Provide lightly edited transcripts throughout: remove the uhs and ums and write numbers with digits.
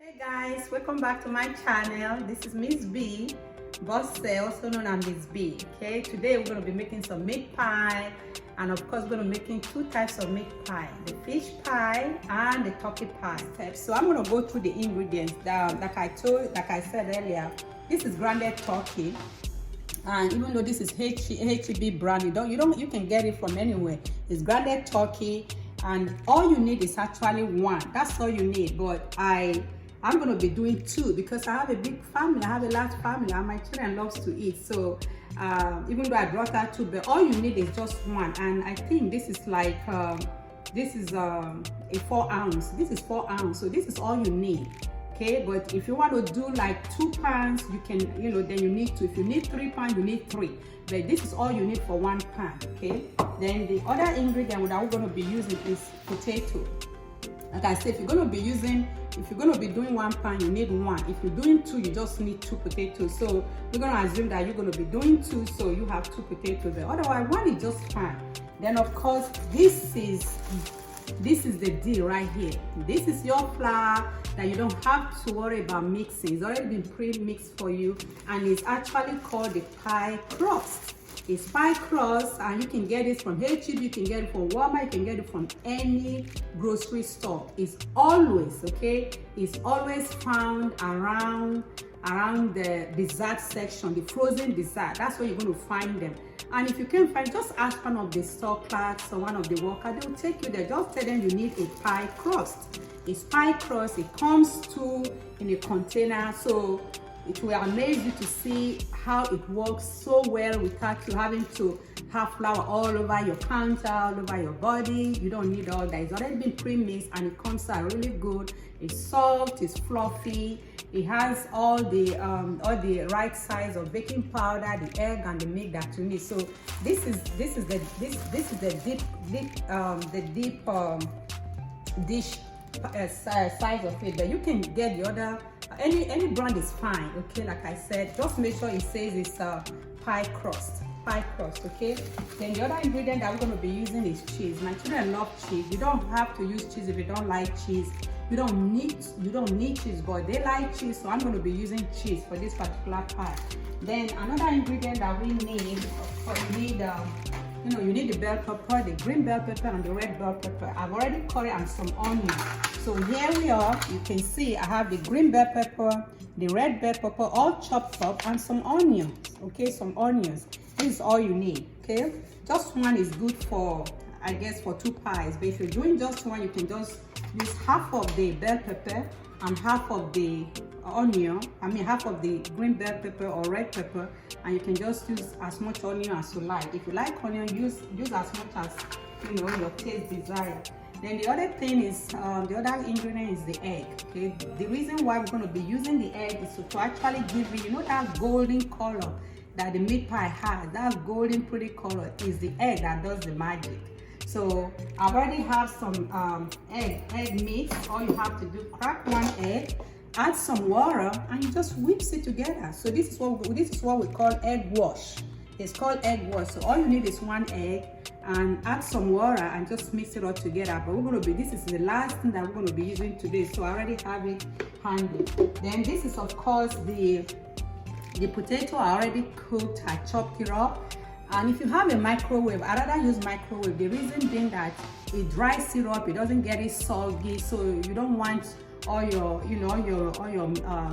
Hey guys, welcome back to my channel. This is Miss B, Boss, also known as Miss B. Okay, today we're going to be making some meat pie, and of course we're going to be making two types of meat pie, the fish pie and the turkey pie. So I'm going to go through the ingredients. Like I said earlier, this is grounded turkey, and even though this is HEB brand, you can get it from anywhere. It's grounded turkey, and all you need is actually one. That's all you need. But I'm going to be doing two because I have a big family. I have a large family and my children loves to eat. So even though I brought out two, but all you need is just one. And I think this is like, this is a 4 ounce. This is 4 ounce. So this is all you need. Okay, but if you want to do like 2 pounds, you can, then you need to. If you need 3 pounds, you need 3. But this is all you need for 1 pound. Okay, then the other ingredient that we're going to be using is potato. Like I said, if you're going to be doing 1 pound, you need 1. If you're doing 2, you just need 2 potatoes. So we're going to assume that you're going to be doing 2, so you have 2 potatoes there. Otherwise, 1 is just fine. Then of course, this is the deal right here. This is your flour that you don't have to worry about mixing. It's already been pre-mixed for you, and it's actually called the pie crust. It's pie crust, and you can get it from HEB, you can get it from Walmart, you can get it from any grocery store. It's always, it's always found around the dessert section, the frozen dessert. That's where you're going to find them. And if you can't find, just ask one of the store clerks or one of the workers. They'll take you there. Just tell them you need a pie crust. It's pie crust. It comes in a container, so it will amaze you to see how it works so well without you having to have flour all over your counter, all over your body. You don't need all that. It's already been pre-mixed, and it comes out really good. It's soft, it's fluffy. It has all the right size of baking powder, the egg, and the milk that you need. So this is the deep dish size of it. But you can get the other. Any brand is fine. Okay, like I said, just make sure it says it's pie crust. Okay, then the other ingredient that we're going to be using is cheese. My children love cheese. You don't have to use cheese if you don't like cheese. You don't need cheese, but they like cheese, so I'm going to be using cheese for this particular pie. Then another ingredient that we need, you need the bell pepper, the green bell pepper, and the red bell pepper. I've already cut it, and some onion. So here we are. You can see I have the green bell pepper, the red bell pepper, all chopped up, and some onions. Okay, some onions. This is all you need. Okay, just one is good for, I guess, for 2 pies. But if you're doing just one, you can just use half of the bell pepper and half of the onion. Half of the green bell pepper or red pepper, and you can just use as much onion as you like. If you like onion, use as much as your taste desire. Then the other thing is, the other ingredient is the egg. Okay, the reason why we're going to be using the egg is to actually give you, that golden color that the meat pie has. That golden pretty color is the egg that does the magic. So I already have some egg mix. All you have to do, crack 1 egg, add some water, and you just whips it together. So this is what we call egg wash. It's called egg wash. So all you need is 1 egg, and add some water and just mix it all together. But this is the last thing that we're going to be using today. So I already have it handy. Then this is of course the potato. I already cooked. I chopped it up. And if you have a microwave, I'd rather use microwave. The reason being that it dries it up, it doesn't get it soggy, so you don't want all your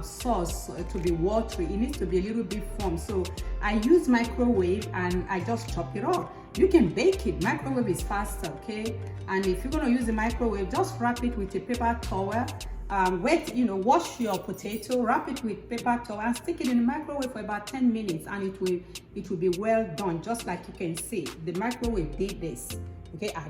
sauce to be watery. It needs to be a little bit firm. So I use microwave, and I just chop it up. You can bake it. Microwave is faster, okay? And if you're gonna use the microwave, just wrap it with a paper towel. Wash your potato, wrap it with paper towel, and stick it in the microwave for about 10 minutes, and it will be well done. Just like you can see, the microwave did this. Okay, I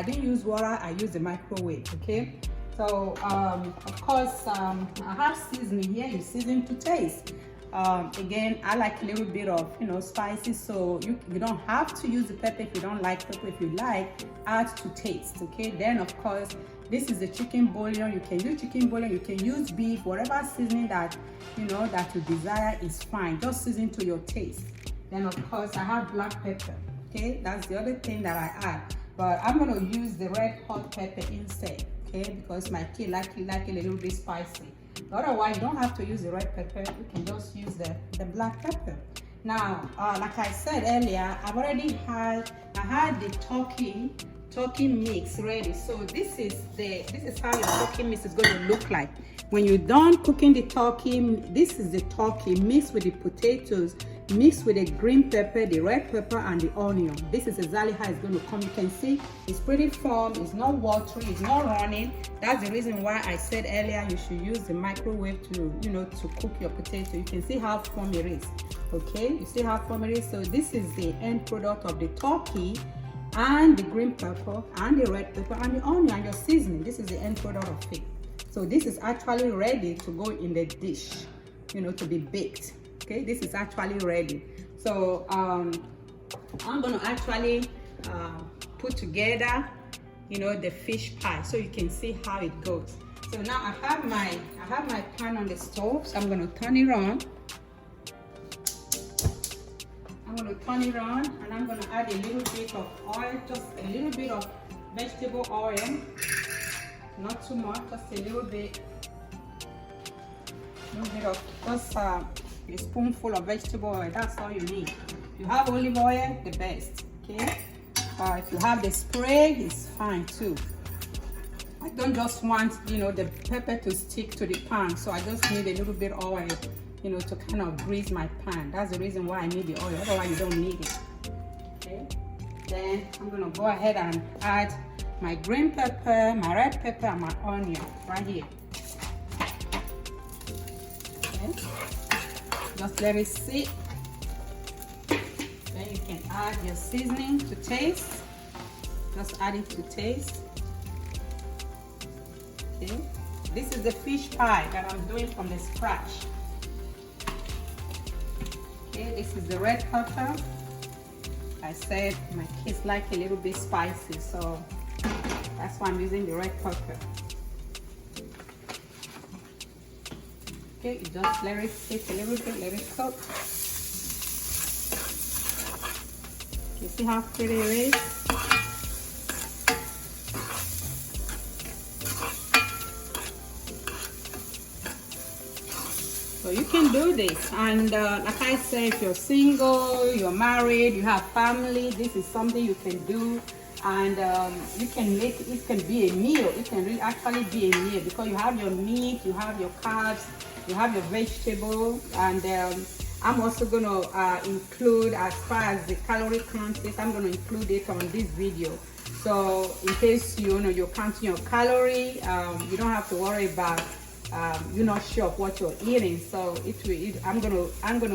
didn't use water. I used the microwave. Okay, so of course I have seasoning here. You season to taste. Again, I like a little bit of spicy, so you don't have to use the pepper if you don't like pepper. If you like, add to taste. Okay, then of course this is the chicken bouillon. You can use chicken bouillon, you can use beef, whatever seasoning that that you desire is fine. Just season to your taste. Then of course I have black pepper. Okay, that's the other thing that I add. But I'm going to use the red hot pepper instead, okay? Because my kid like a little bit spicy. Otherwise, you don't have to use the red pepper. You can just use the black pepper. Now, like I said earlier, I had the turkey mix ready. So this is how your turkey mix is going to look like. When you're done cooking the turkey, this is the turkey mixed with the potatoes, mixed with the green pepper, the red pepper, and the onion. This is exactly how it's going to come. You can see it's pretty firm, it's not watery, it's not running. That's the reason why I said earlier you should use the microwave to cook your potato. You can see how firm it is. Okay, you see how firm it is. So this is the end product of the turkey and the green pepper and the red pepper and the onion and your seasoning. This is the end product of it. So this is actually ready to go in the dish, to be baked. Okay, this is actually ready. So I'm gonna actually put together, the fish pie, so you can see how it goes. So now I have my pan on the stove, so I'm gonna turn it on. I'm going to turn it on, and I'm going to add a little bit of oil, just a little bit of vegetable oil, not too much, just a little bit of just a spoonful of vegetable oil. That's all you need. If you have olive oil, the best. Okay, if you have the spray, it's fine too. I don't just want the pepper to stick to the pan, so I just need a little bit of oil, to kind of grease my pan. That's the reason why I need the oil, otherwise you don't need it. Okay, then I'm gonna go ahead and add my green pepper, my red pepper, and my onion right here. Okay, just let it sit. Then you can add your seasoning to taste. Just add it to taste. Okay, this is the fish pie that I'm doing from the scratch. Okay, this is the red pepper. I said my kids like a little bit spicy, so that's why I'm using the red pepper. Okay, you just let it sit a little bit, let it cook. You see how pretty it is? So you can do this, and like I said, if you're single, you're married, you have family, this is something you can do, and you can make it can be a meal. It can really actually be a meal because you have your meat, you have your carbs, you have your vegetable, and I'm also going to include, as far as the calorie count is, I'm going to include it on this video. So in case you're counting your calorie, you don't have to worry about you're not sure of what you're eating. So I'm gonna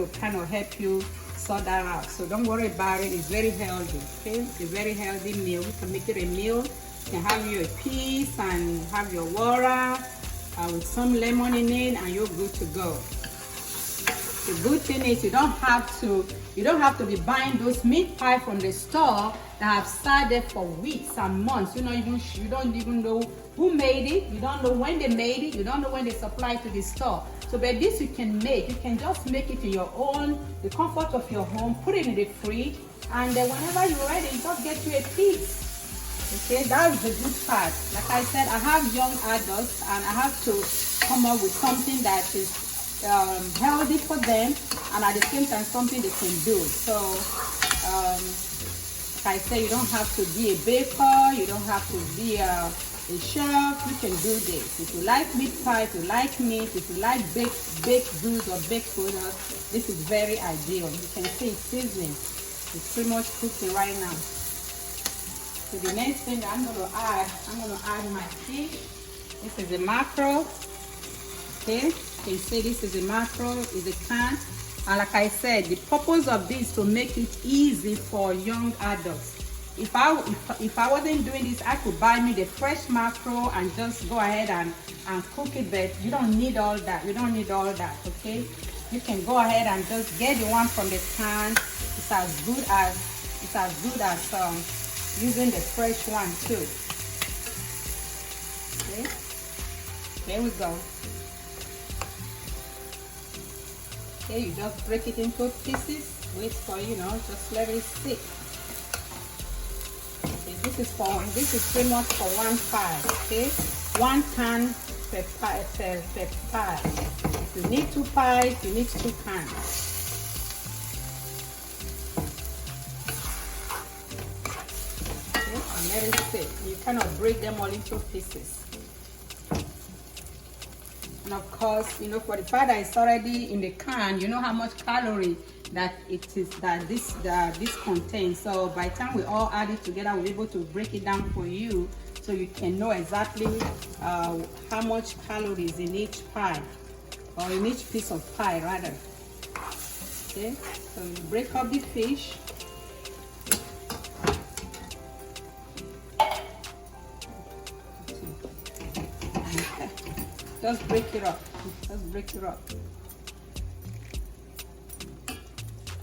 kind of help you sort that out. So don't worry about it. It's very healthy. Okay, it's a very healthy meal. You can make it a meal. You can have your peas and have your water with some lemon in it, and you're good to go. The good thing is you don't have to be buying those meat pie from the store that have sat there for weeks and months. You don't even know who made it. You don't know when they made it. You don't know when they supplied to the store. So but this you can make. You can just make it in your own, the comfort of your home. Put it in the fridge, and whenever you're ready, you just get you a piece. Okay, that's the good part. Like I said, I have young adults, and I have to come up with something that is healthy for them, and at the same time something they can do. So like I say, you don't have to be a baker, you don't have to be a chef. You can do this. If you like meat pie, if you like meat, if you like baked goods or baked products, this is very ideal. You can see it's sizzling. It's pretty much cooking right now. So the next thing that I'm going to add my fish. This is the mackerel. Okay, you can see this is a mackerel, is a can. And like I said, the purpose of this is to make it easy for young adults. If I wasn't doing this, I could buy me the fresh mackerel and just go ahead and cook it, but you don't need all that. You don't need all that, okay? You can go ahead and just get the one from the can. It's as good as using the fresh one too. Okay, there we go. Okay, you just break it into pieces. Wait for just let it sit. Okay, this this is pretty much for one pie. Okay, 1 can per pie. If you need 2 pies, you need 2 cans. And let it sit. You cannot break them all into pieces. And of course, you know, for the part that is already in the can, you know how much calorie that it is that this contains. So by the time we all add it together, we're able to break it down for you, so you can know exactly how much calories in each pie, or in each piece of pie rather. Okay, so you break up the fish. Just break it up. Just break it up.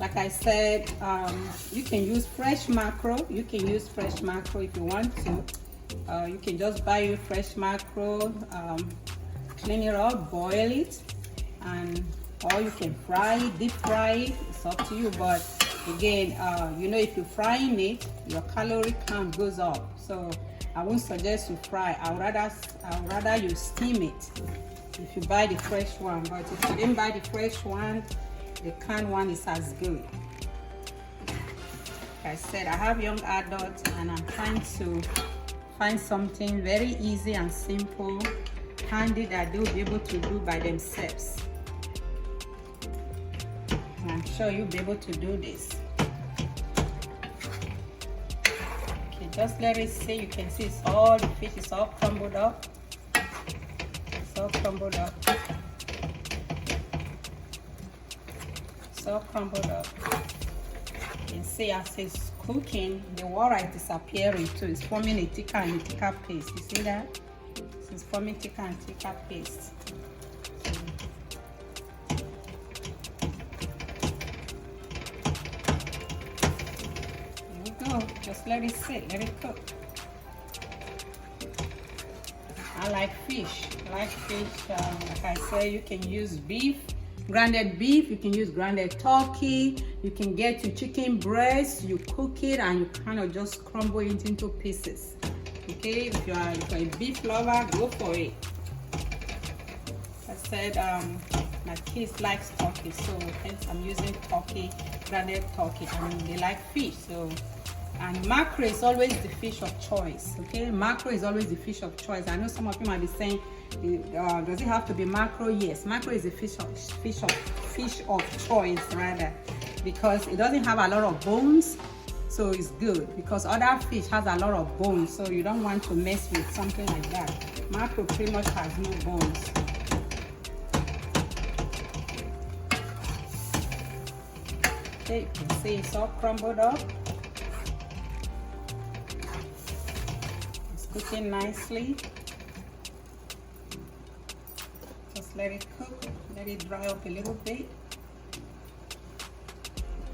Like I said, you can use fresh mackerel. You can use fresh mackerel if you want to. You can just buy your fresh mackerel, clean it up, boil it, and or you can fry it, deep fry it. It's up to you. But again, you know, if you're frying it, your calorie count goes up. So I won't suggest you fry. I would rather you steam it if you buy the fresh one. But if you didn't buy the fresh one, the canned one is as good. Like I said, I have young adults and I'm trying to find something very easy and simple, handy, that they'll be able to do by themselves. And I'm sure you'll be able to do this. Just let it sit. You can see it's all, the fish is all crumbled up. It's all crumbled up. It's all crumbled up. You can see as it's cooking, the water is disappearing too. It's forming a thicker and a thicker paste. You see that? So it's forming thicker and thicker paste. Just let it sit, let it cook. I like fish. Like I say, you can use beef, grounded beef, you can use grounded turkey, you can get your chicken breast, you cook it and you kind of just crumble it into pieces. Okay, if you're a beef lover, go for it. I said my kids like turkey, so hence I'm using turkey, grounded turkey, and they like fish. So, and mackerel is always the fish of choice. Okay, mackerel is always the fish of choice. I know some of you might be saying, does it have to be mackerel? Yes, mackerel is a fish of choice rather, because it doesn't have a lot of bones, so it's good. Because other fish has a lot of bones, so you don't want to mess with something like that. Mackerel pretty much has no bones. Okay, you can see it's all crumbled up. Cooking nicely. Just let it cook, let it dry up a little bit.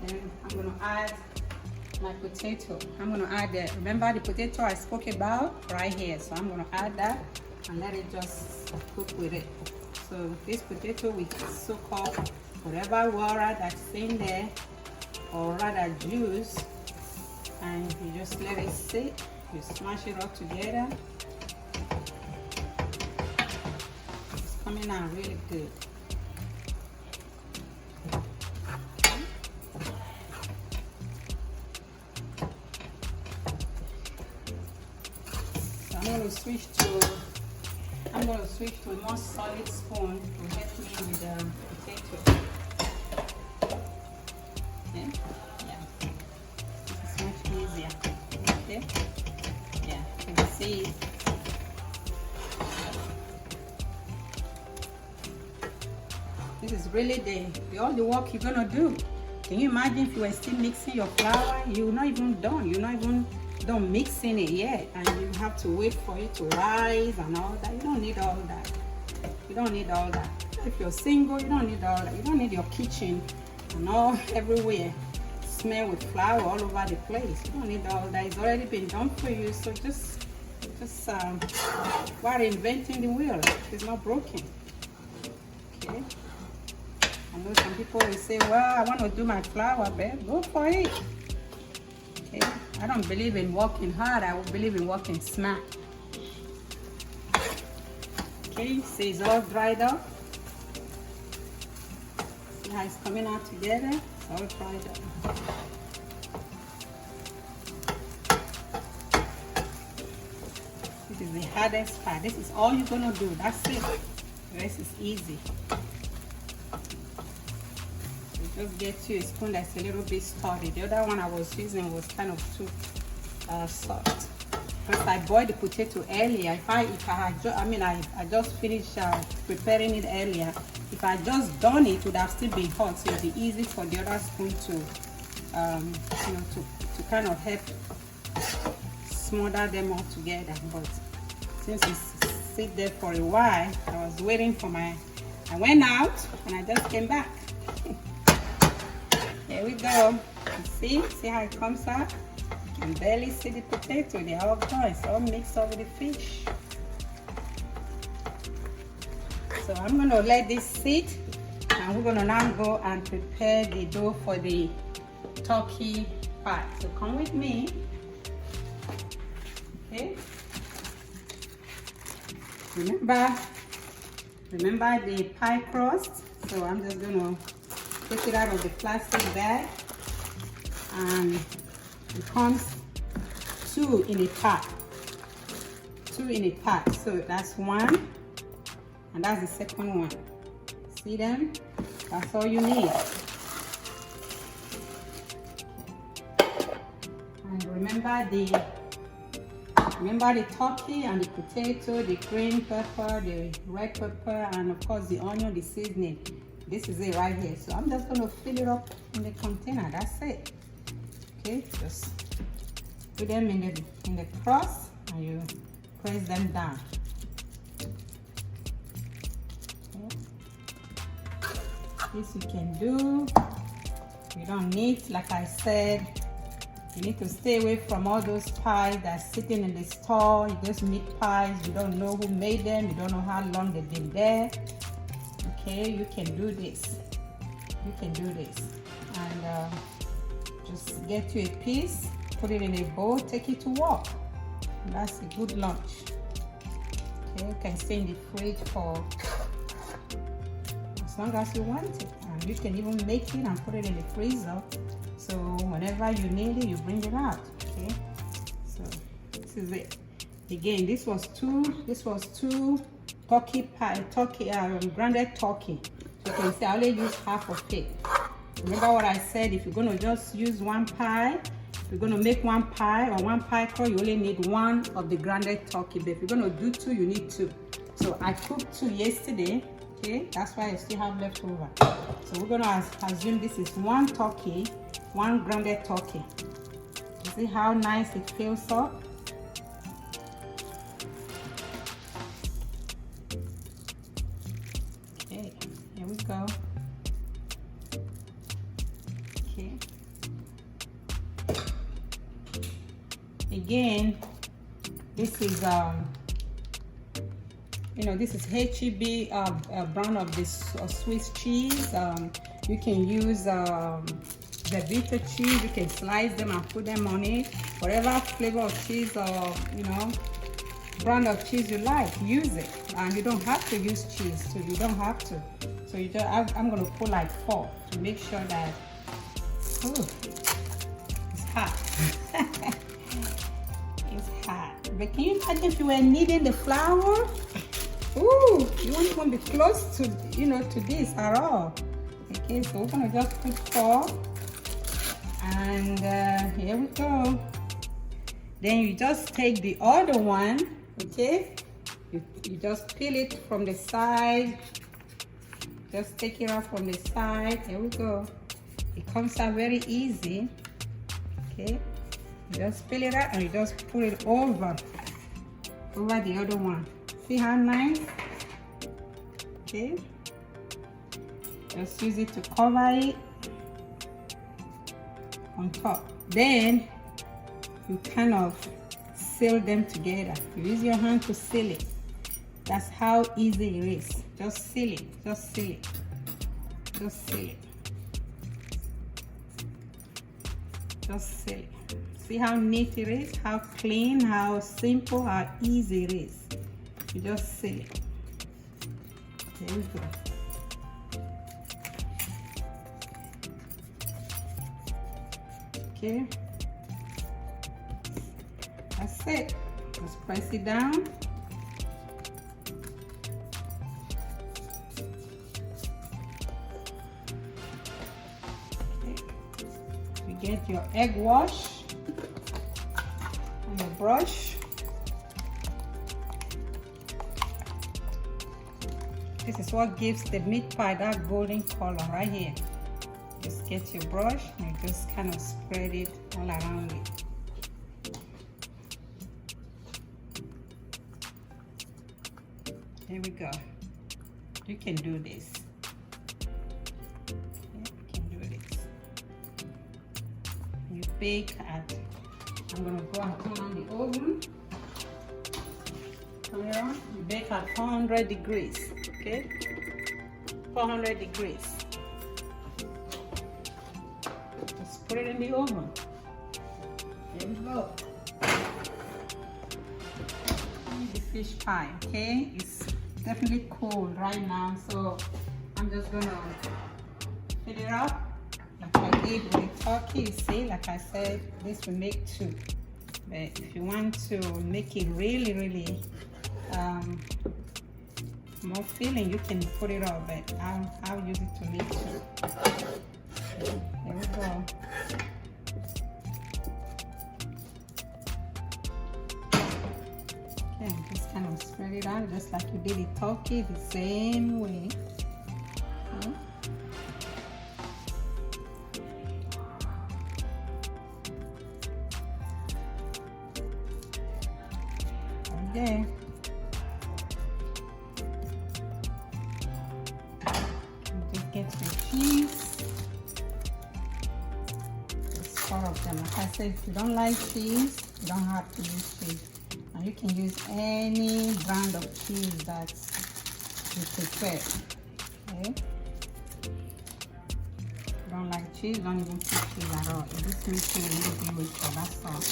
And I'm going to add my potato. I'm going to add the, remember the potato I spoke about right here. So I'm going to add that and let it just cook with it. So this potato we soak up whatever water that's in there, or rather juice, and you just let it sit. You smash it all together. It's coming out really good. So I'm going to switch to a more solid spoon to help me with the potato. Okay? Yeah. This is much easier. Okay? See, this is really all the work you're gonna do. Can you imagine if you were still mixing your flour? You're not even done. You're not even done mixing it yet, and you have to wait for it to rise and all that. You don't need all that. You don't need all that. If you're single, you don't need all that. You don't need your kitchen and all everywhere smell with flour all over the place. You don't need all that. It's already been done for you. So just while inventing the wheel, it's not broken. Okay. I know some people will say, well, I want to do my flour, babe. Go for it. Okay. I don't believe in working hard. I believe in working smart. Okay, see it's all dried up. See how it's coming out together? It's all dried up. This is the hardest part. This is all you're gonna do. That's it. The rest is easy. So just get you a spoon that's a little bit sturdy. The other one I was using was kind of too soft. Because I boiled the potato earlier. If I had I just finished preparing it earlier. If I just done it, it would have still been hot, so it'd be easy for the other spoon to, to kind of help smother them all together. But since it sit there for a while, I was waiting for I went out and I just came back. Here we go. You see how it comes out? You can barely see the potato. They're all gone. It's all mixed up with the fish. So I'm going to let this sit, and we're going to now go and prepare the dough for the turkey pie. So come with me. Okay. Remember the pie crust. So I'm just going to take it out of the plastic bag, and it comes 2 in a pack. 2 in a pack. So that's one, and that's the second one. See them? That's all you need. And remember the turkey and the potato, the green pepper, the red pepper, and of course the onion, the seasoning. This is it right here. So I'm just going to fill it up in the container. That's it. Okay, just put them in the crust, and you press them down. Okay. This you can do. You don't need, like I said, you need to stay away from all those pies that's sitting in the store. Those meat pies, you don't know who made them. You don't know how long they've been there. Okay, you can do this. You can do this. And just get you a piece, put it in a bowl, take it to work. And that's a good lunch. Okay, you can stay in the fridge for as long as you want it. And you can even make it and put it in the freezer. So whenever you need it, you bring it out. Okay, so this is it. Again, this was two turkey pie, grounded turkey. So you can see I only use half of it. Remember what I said? If you're gonna just use one pie, if you're gonna make one pie or one pie crust, you only need one of the grounded turkey. But if you're gonna do 2, you need 2. So I cooked 2 yesterday. Okay, that's why I still have left over. So we're gonna assume this is one turkey, one grounded turkey. You see how nice it feels up? Okay, here we go. Okay. Again, this is this is HEB brand of this Swiss cheese. You can use Velveeta cheese. You can slice them and put them on it. Whatever flavor of cheese or brand of cheese you like, use it. And you don't have to use cheese, so you don't have to. So you just, I'm gonna put like 4 to make sure that it's hot. It's hot. But can you imagine if you were kneading the flour? Ooh, you won't even be close to to this at all. Okay, so we're gonna just put 4, and here we go. Then you just take the other one. Okay, you just peel it from the side. Just take it out from the side. Here we go. It comes out very easy. Okay, you just peel it out and you just put it over the other one. See how nice? Okay, just use it to cover it on top. Then you kind of seal them together. You use your hand to seal it. That's how easy it is. Just seal it. Just seal it. Just seal it. Just seal it. See how neat it is, how clean, how simple, how easy it is. You just seal it. There we go. Okay, that's it. Just press it down. Okay. You get your egg wash and your brush. This is what gives the meat pie that golden color right here. Just get your brush and just kind of spread it all around it. There we go. You can do this. Yeah, you can do this. You bake at, I'm gonna go and turn on the oven. Turn it on. You bake at 400 degrees. Okay, 400 degrees. Just put it in the oven. There we go. The fish pie, okay? It's definitely cold right now, so I'm just gonna fill it up like I did with the turkey. You see, like I said, this will make 2. But if you want to make it really more filling, you can put it all, but I'll use it to make 2. There we go. Okay, just kind of spread it out just like you did the turkey, the same way. Okay. Okay. Get your cheese. Just 4 of them. Like I said, if you don't like cheese, you don't have to use cheese. And you can use any brand of cheese that you prefer. Okay? If you don't like cheese, don't even put cheese at all. It just makes it a little bit richer, that's all.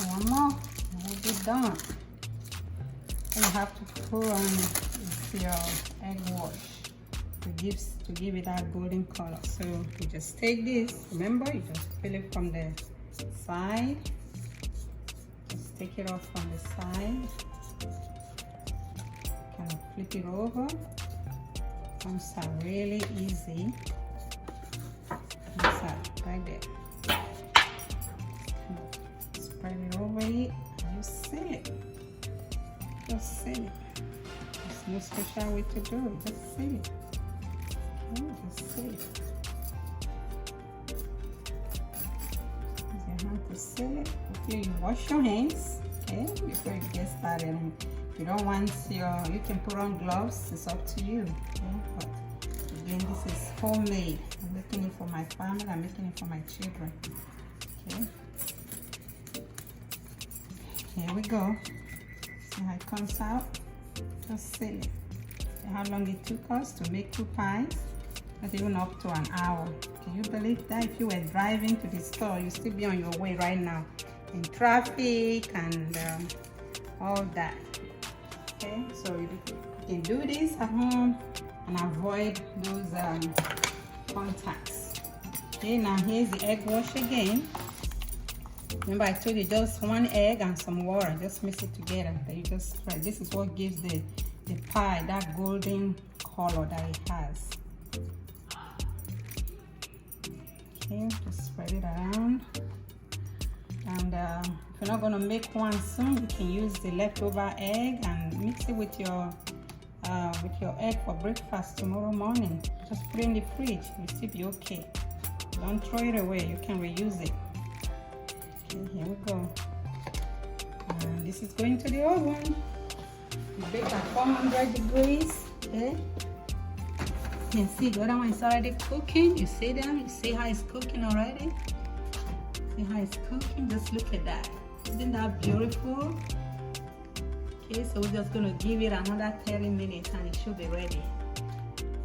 One more, we'll be done. And you have to pour on your egg wash to give it that golden color. So you just take this, remember, you just fill it from the side. Just take it off from the side. Kind of flip it over. Comes out really easy. Comes out right there. Spread it over it and you seal it. Just seal it. There's no special way to do it. Just seal it. Okay, just seal it. Use your hand to seal it. Hopefully you wash your hands, okay, before you get started. And if you don't want you can put on gloves. It's up to you. Okay? But again, this is homemade. I'm making it for my family. I'm making it for my children. Okay. Here we go. See how it comes out? Just seal it. See how long it took us to make 2 pies? Not even up to an hour. Can you believe that? If you were driving to the store, you'd still be on your way right now in traffic and all that. Okay, so you can do this at home and avoid those contacts. Okay, now here's the egg wash again. Remember I told you just 1 egg and some water, just mix it together. Then you just spread. This is what gives the pie that golden color that it has. Okay, just spread it around. And if you're not gonna make one soon, you can use the leftover egg and mix it with your egg for breakfast tomorrow morning. Just put it in the fridge, you'll still be okay. Don't throw it away, you can reuse it. Okay, here we go. And this is going to the oven. You bake at 400 degrees. Okay. You can see the other one is already cooking. You see them? You see how it's cooking already? See how it's cooking? Just look at that. Isn't that beautiful? Okay, so we're just gonna give it another 30 minutes and it should be ready.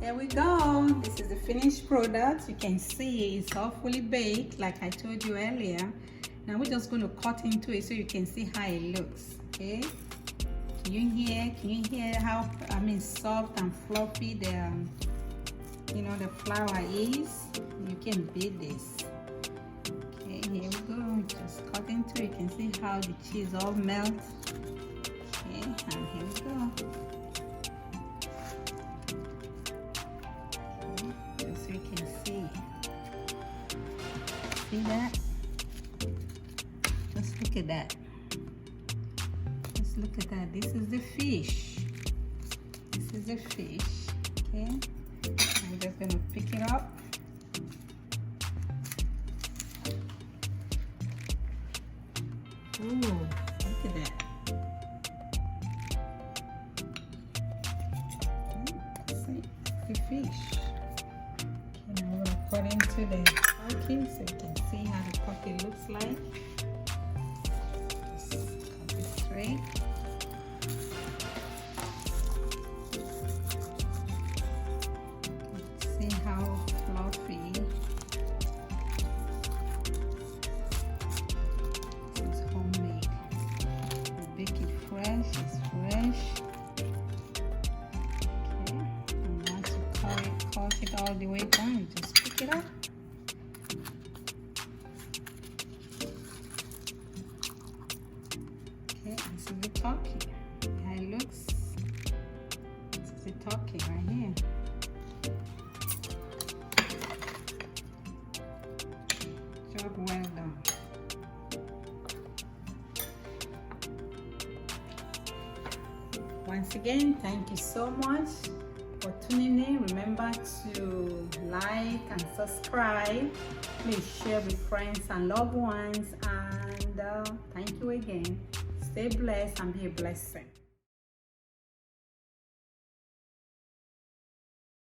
Here we go. This is the finished product. You can see it's all fully baked like I told you earlier. Now we're just going to cut into it so you can see how it looks. Okay, can you hear how soft and fluffy the the flour is? You can beat this. Okay, here we go. Just cut into it. You can see how the cheese all melts. Okay, and here we go. So you can see that. Just look at that. Just look at that. This is the fish. This is the fish. Okay, I'm just gonna pick it up. Ooh, look at that. The fish. Okay, now we're gonna put into the turkey so you can see how the turkey looks like. Just cut it straight. See how fluffy. This is homemade. We bake it fresh. It's fresh. Cut it all the way down. You just pick it up. Okay, this is the turkey. How it looks. This is the turkey right here. Job well done. Once again, thank you so much for tuning in. Remember to like and subscribe. Please share with friends and loved ones, and thank you again. Stay blessed and be a blessing.